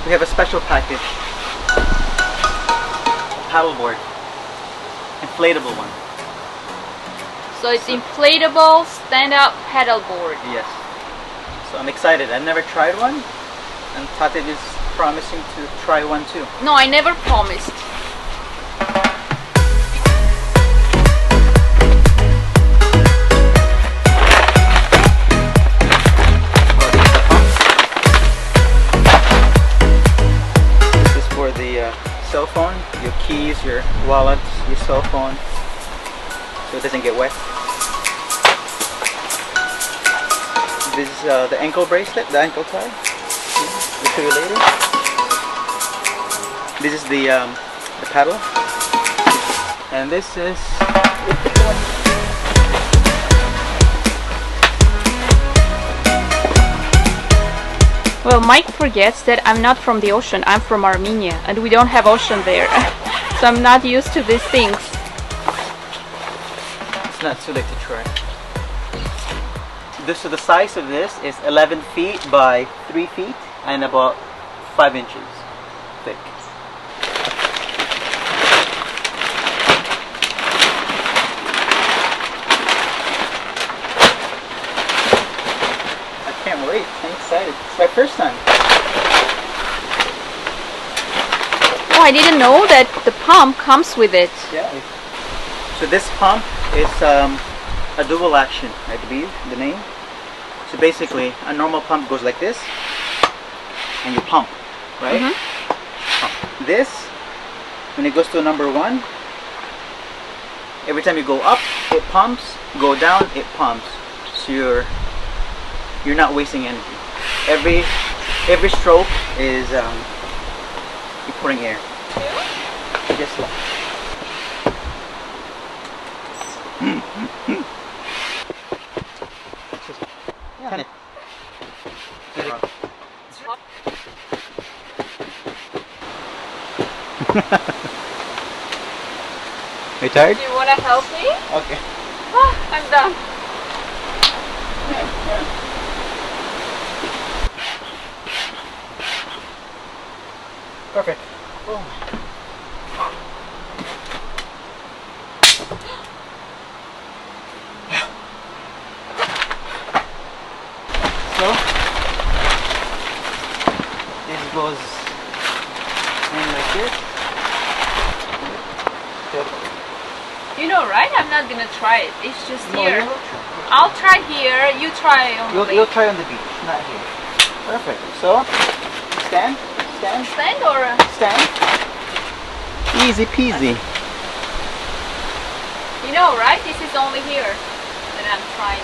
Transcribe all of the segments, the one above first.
we have a special package. Paddleboard. Inflatable one. So it's inflatable stand-up paddleboard. Yes. So I'm excited. I've never tried one, and Tatev is promising to try one too. No, I never promised. This is for the cell phone, your keys, your wallet, your cell phone, so it doesn't get wet. This is the ankle bracelet, the ankle tie. I'll show you later. This is the paddle, and this is. Well, Mike forgets that I'm not from the ocean. I'm from Armenia, and we don't have ocean there, so I'm not used to these things. It's not too late to try. So the size of this is 11 feet by 3 feet and about 5 inches thick. I can't wait. I'm excited. It's my first time. Oh, I didn't know that the pump comes with it. Yeah. So this pump is a dual action, I believe, the name. So basically, a normal pump goes like this, and you pump, right? Pump. This, when it goes to number 1, every time you go up, it pumps. Go down, it pumps. So you're not wasting energy. Every stroke is you're pouring air. Just like. Yeah. Are you tired? Do you want to help me? Okay. Oh, I'm done. Perfect. Oh. So this goes in like this. You know, right? I'm not gonna try it. It's just No, here. you will try. I'll try here. You try on the You'll try on the beach, not here. Perfect. So stand. stand or Stand. Easy peasy. you know, right? This is only here that I'm trying.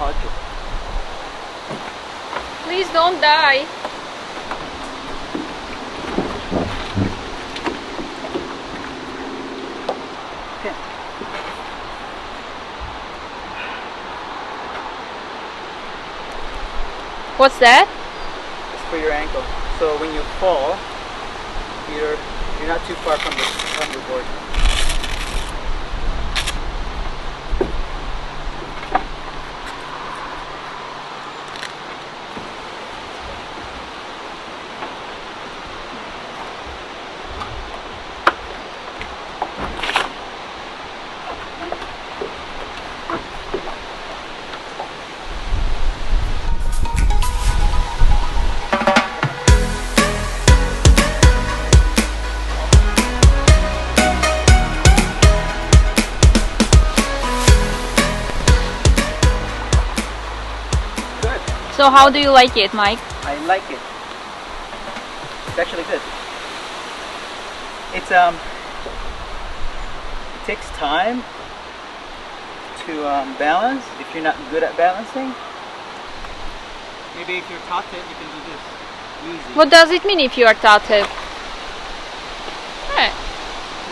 Okay. Please don't die. What's that? It's for your ankle. So when you fall, you're not too far from the board. So how do you like it, Mike? I like it. It's actually good. It takes time to balance if you're not good at balancing. Maybe if you're taught it, you can do this easy. What does it mean if you are Tatev? Hey.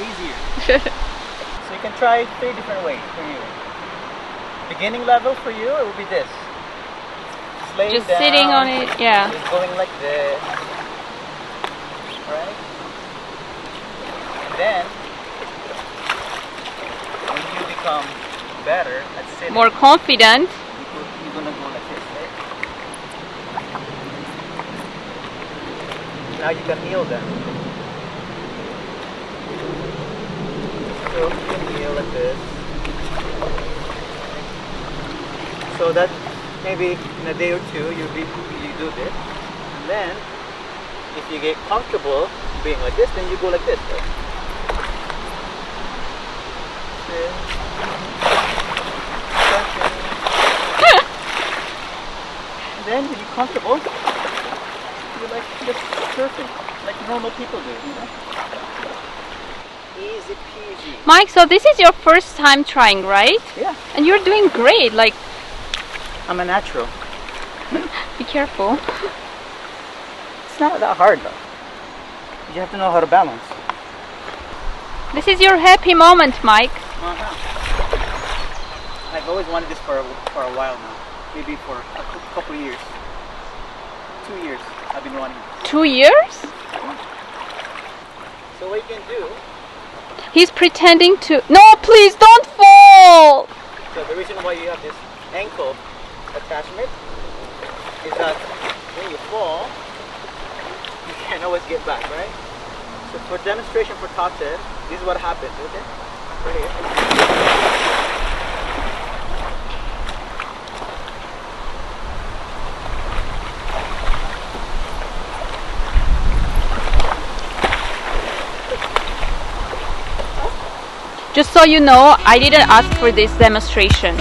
Easier. So you can try 3 different ways for you. Beginning level for you, it will be this. Lay Just down, sitting on it, yeah. just going like this, right? And then, when you become better at sitting, More confident. Now you can kneel them. So you can kneel like this. So that maybe in a day or two you do this. And then if you get comfortable being like this, then you go like this. Right? And then when you're comfortable, you're like just surfing, like normal people do, you know? Easy peasy. Mike, so this is your first time trying, right? Yeah. And you're doing great, like... I'm a natural. Be careful. It's not that hard though. You have to know how to balance. This is your happy moment, Mike. I've always wanted this for a while now. Maybe for a couple years. 2 years I've been wanting it. 2 years? So what you can do... He's pretending to... No, please don't fall! So the reason why you have this ankle attachment is that when you fall, you can always get back, right? So for demonstration for Tatev, this is what happens, okay? Right here. Just so you know, I didn't ask for this demonstration.